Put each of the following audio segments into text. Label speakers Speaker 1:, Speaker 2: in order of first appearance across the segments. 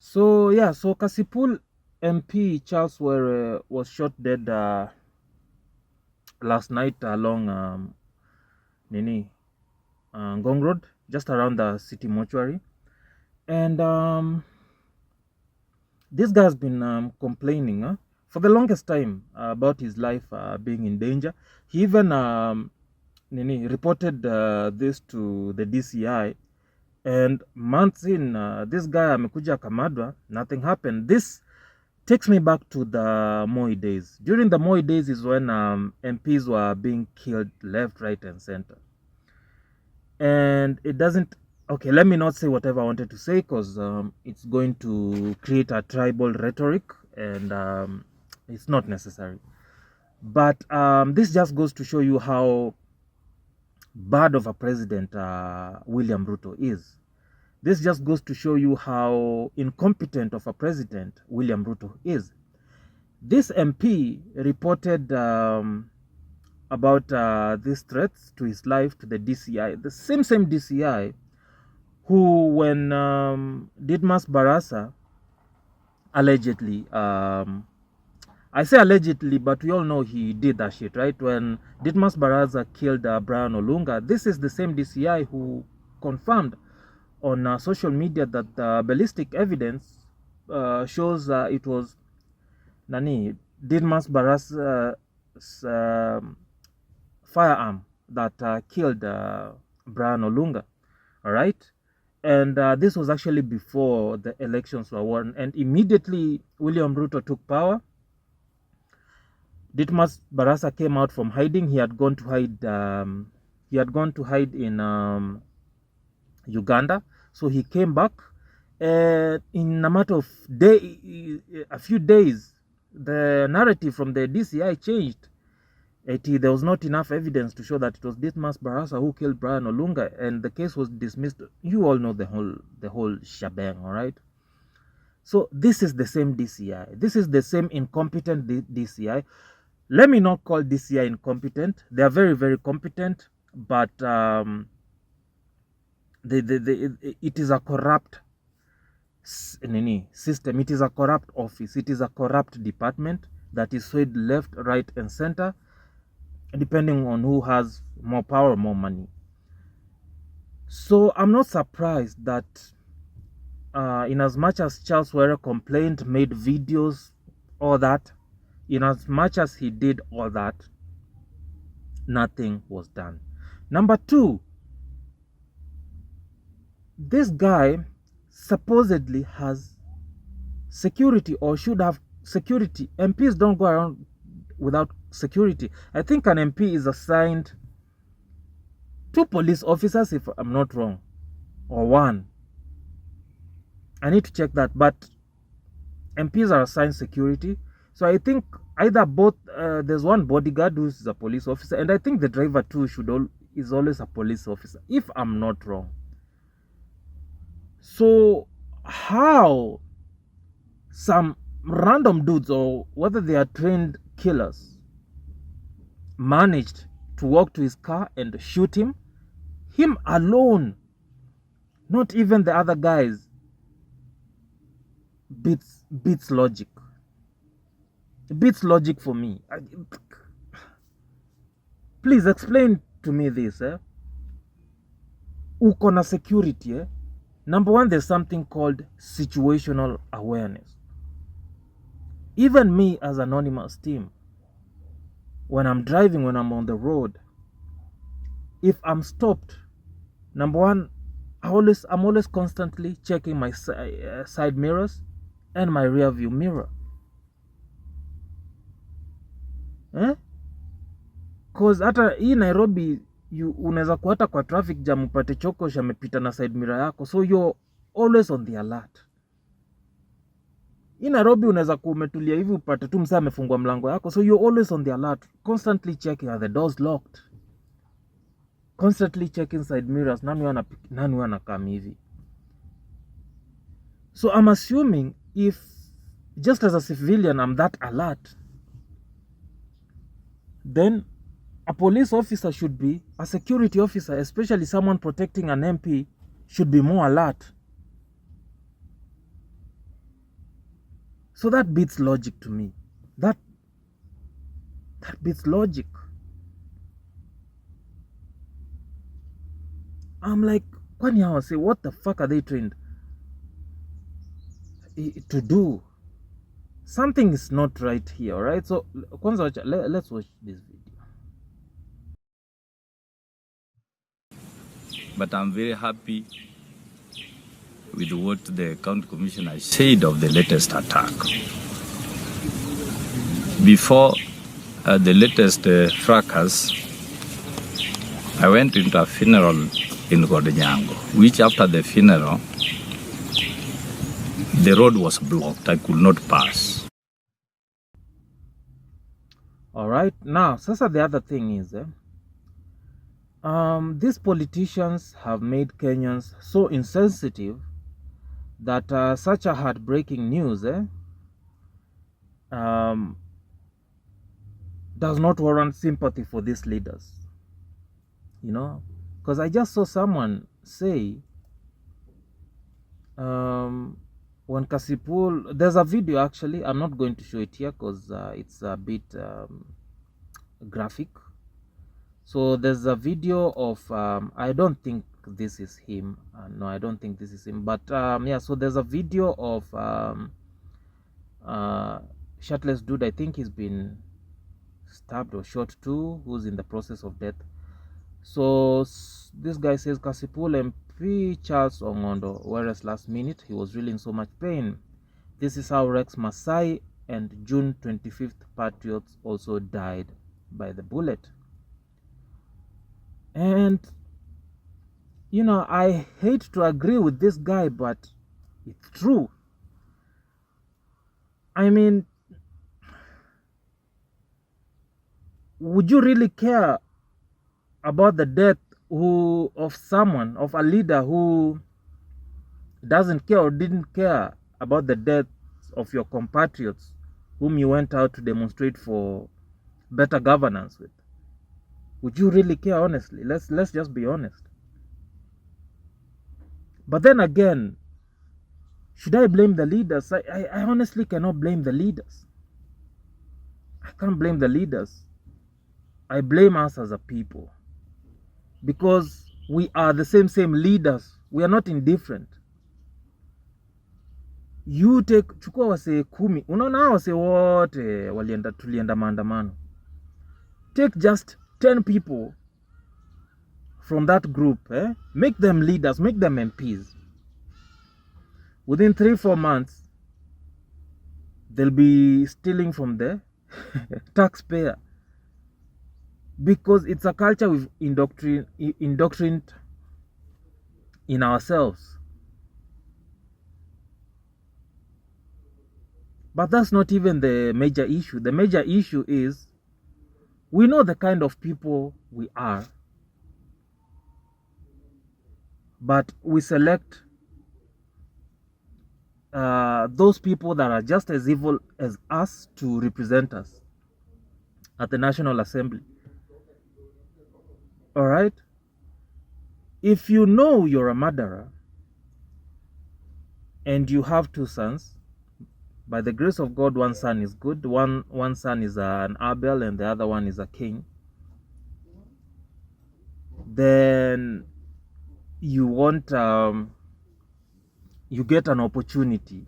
Speaker 1: So yeah, so Kasipul MP Charles Were was shot dead last night along Ngong Road, just around the city mortuary. And this guy has been complaining for the longest time about his life being in danger. He even reported this to the DCI, and months in, this guy amekuja akamadwa, nothing happened. This takes me back to the Moi days. During the Moi days is when MPs were being killed left, right, and center. And it doesn't, okay, let me not say whatever I wanted to say, because it's going to create a tribal rhetoric, and it's not necessary. But this just goes to show you how bad of a president William Ruto is. This just goes to show you how incompetent of a president William Ruto is. This MP reported about these threats to his life to the DCI, the same DCI who, when Didmas Barasa allegedly, I say allegedly, but we all know he did that shit, right? When Didmas Barasa killed Brian Olunga, this is the same DCI who confirmed on social media that the ballistic evidence shows it was Didmas Barasa's firearm that killed Brian Olunga, all right? And this was actually before the elections were won. And immediately William Ruto took power, Didmas Barasa came out from hiding. He had gone to hide in Uganda. So he came back, and in a matter of a few days, the narrative from the DCI changed. There was not enough evidence to show that it was Didmas Barasa who killed Brian Olunga, and the case was dismissed. You all know the whole shebang, all right? So this is the same DCI. This is the same incompetent DCI. Let me not call DCI incompetent. They are very, very competent, but it is a corrupt system. It is a corrupt office. It is a corrupt department that is swayed left, right, and center, depending on who has more power, more money. So I'm not surprised that in as much as Charles Were complained, made videos, all that, in as much as he did all that, nothing was done. Number two, this guy supposedly has security, or should have security. MPs don't go around without security. I think an MP is assigned 2 police officers, if I'm not wrong, or 1. I need to check that, but MPs are assigned security. So I think either both, there's one bodyguard who's a police officer, and I think the driver too is always a police officer, if I'm not wrong. So how some random dudes, or whether they are trained killers, managed to walk to his car and shoot him alone, not even the other guys, beats logic. Beats logic for me. Please explain to me this. Uko na security. Number one, there's something called situational awareness. Even me as anonymous team, when I'm driving, when I'm on the road, if I'm stopped, number one, I'm always constantly checking my side mirrors and my rear view mirror. Cause hata hii Nairobi, unaweza kuata kwa traffic jam upate choko shamepita na side mirror yako, so you're always on the alert. In Nairobi unaweza kuwa umetulia hivi upate tu msee amefungua mlango yako, so you're always on the alert, constantly checking, are the doors locked, constantly checking side mirrors, nani anakaa hivi. So I'm assuming, if just as a civilian I'm that alert, then a police officer should be, a security officer, especially someone protecting an MP, should be more alert. So that beats logic to me. That beats logic. I'm like, kwani hawa say, what the fuck are they trained to do? Something is not right here, all right? So kwanza let's watch this video.
Speaker 2: But I'm very happy with what the county commissioner said of the latest attack. Before the latest fracas, I went into a funeral in Godonyango, which after the funeral, the road was blocked. I could not pass.
Speaker 1: All right. Now, sasa the other thing is, these politicians have made Kenyans so insensitive that such a heartbreaking news does not warrant sympathy for these leaders. You know, because I just saw someone say, when Kasipul, there's a video actually, I'm not going to show it here because it's a bit graphic. So there's a video of, I don't think this is him. No, I don't think this is him. But yeah, so there's a video of shirtless dude, I think he's been stabbed or shot too, who's in the process of death. So this guy says, Kasipul MP Charles Ong'ondo Were last minute. He was really in so much pain. This is how Rex Masai and June 25th patriots also died by the bullet. And, you know, I hate to agree with this guy, but it's true. I mean, would you really care about the death of someone, of a leader who doesn't care or didn't care about the death of your compatriots whom you went out to demonstrate for better governance with? Would you really care, honestly? Let's just be honest. But then again, should I blame the leaders? I honestly cannot blame the leaders. I can't blame the leaders. I blame us as a people. Because we are the same leaders. We are not indifferent. You take, chukua wase 10. Unaona wase wote tulienda maandamano. Take just 10 people from that group, make them leaders, make them MPs. Within 3-4 months, they'll be stealing from the taxpayer. Because it's a culture we've indoctrinated in ourselves. But that's not even the major issue. The major issue is we know the kind of people we are, but we select those people that are just as evil as us to represent us at the National Assembly. All right? If you know you're a murderer and you have 2 sons, by the grace of God, one son is good, one son is an Abel, and the other one is a king, then you want you get an opportunity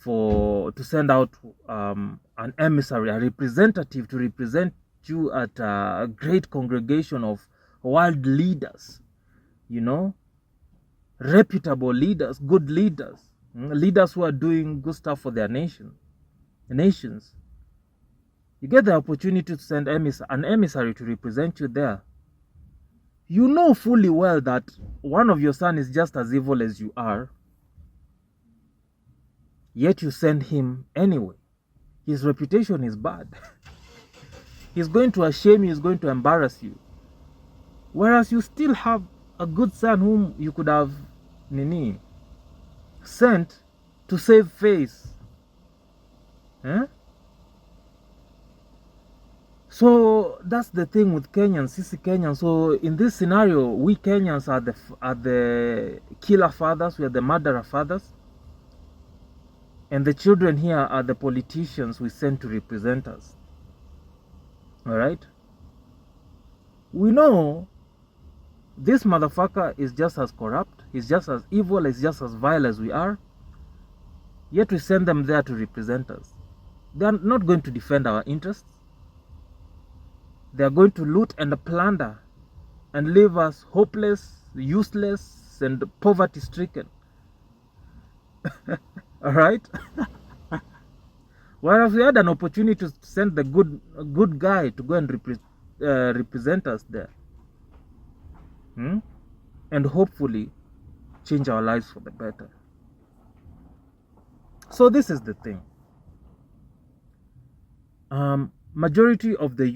Speaker 1: to send out an emissary, a representative to represent you at a great congregation of world leaders, you know, reputable leaders, good leaders, leaders who are doing good stuff for their nations. You get the opportunity to send an emissary to represent you there. You know fully well that one of your sons is just as evil as you are, yet you send him anyway. His reputation is bad. He's going to shame you, he's going to embarrass you. Whereas you still have a good son whom you could have sent to save face. So that's the thing with Kenyans, sisi Kenyans. So in this scenario, we Kenyans are the killer fathers, we are the murderer fathers. And the children here are the politicians we send to represent us. All right? We know this motherfucker is just as corrupt, he's just as evil, he's just as vile as we are. Yet we send them there to represent us. They are not going to defend our interests. They are going to loot and plunder and leave us hopeless, useless, and poverty-stricken. All right? Whereas we had an opportunity to send the good guy to go and represent us there. And hopefully change our lives for the better. So this is the thing. Majority of the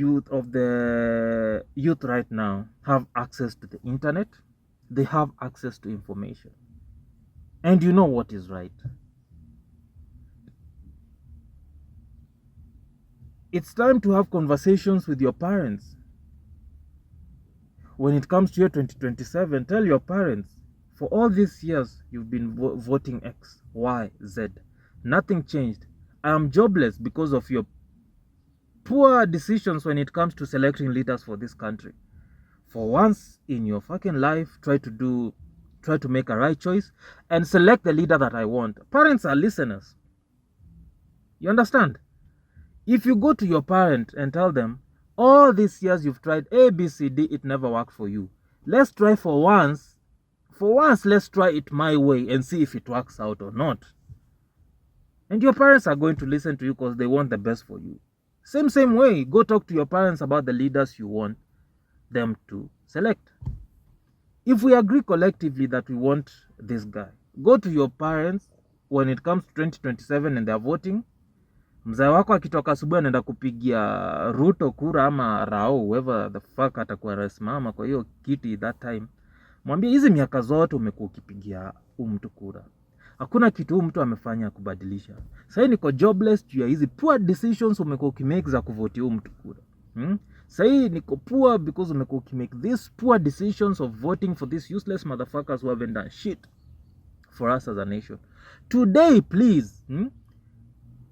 Speaker 1: youth right now have access to the internet. They have access to information. And you know what is right. It's time to have conversations with your parents. When it comes to year 2027, tell your parents, for all these years you've been voting X, Y, Z. Nothing changed. I am jobless because of your poor decisions when it comes to selecting leaders for this country. For once in your fucking life, try to make a right choice and select the leader that I want. Parents are listeners. You understand? If you go to your parent and tell them, all these years you've tried A, B, C, D, it never worked for you. Let's try for once, let's try it my way and see if it works out or not. And your parents are going to listen to you because they want the best for you. Same way, go talk to your parents about the leaders you want them to select. If we agree collectively that we want this guy, go to your parents when it comes to 2027 and they're voting. Mzee wako akitoka asubuhi anaenda kupigia Ruto kura ama Rao, whoever the fuck atakuwa anasimama kwa hiyo kiti that time. Mwambie hizi miaka zote umekuwa ukipigia mtu kura. Hakuna kitu mtu amefanya kubadilisha. Sasa niko jobless juu ya hizi poor decisions umekuwa ukimake za kuvote mtu kura. Sasa niko poor because umekuwa ukimake these poor decisions of voting for these useless motherfuckers who haven't done shit for us as a nation. Today, please,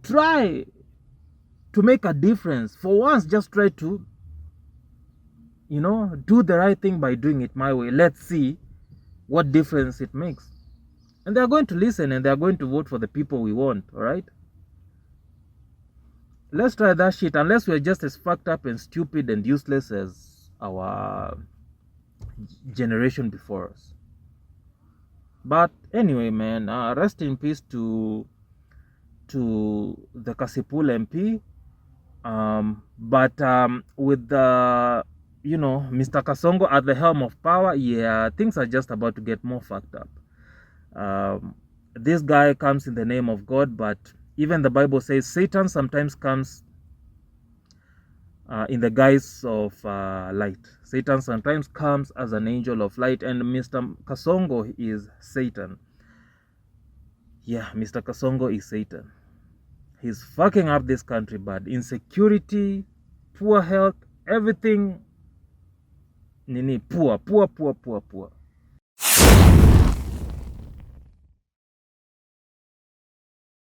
Speaker 1: try to make a difference. For once, just try to, do the right thing by doing it my way. Let's see what difference it makes. And they're going to listen and they're going to vote for the people we want, all right? Let's try that shit, unless we're just as fucked up and stupid and useless as our generation before us. But anyway, man, rest in peace to the Kasipul MP. But with the, Mr. Kasongo at the helm of power, yeah, things are just about to get more fucked up. This guy comes in the name of God, but even the Bible says Satan sometimes comes in the guise of light. Satan sometimes comes as an angel of light, and Mr. Kasongo is Satan. Yeah, Mr. Kasongo is Satan. He's fucking up this country bad. Insecurity, poor health, everything. Poor.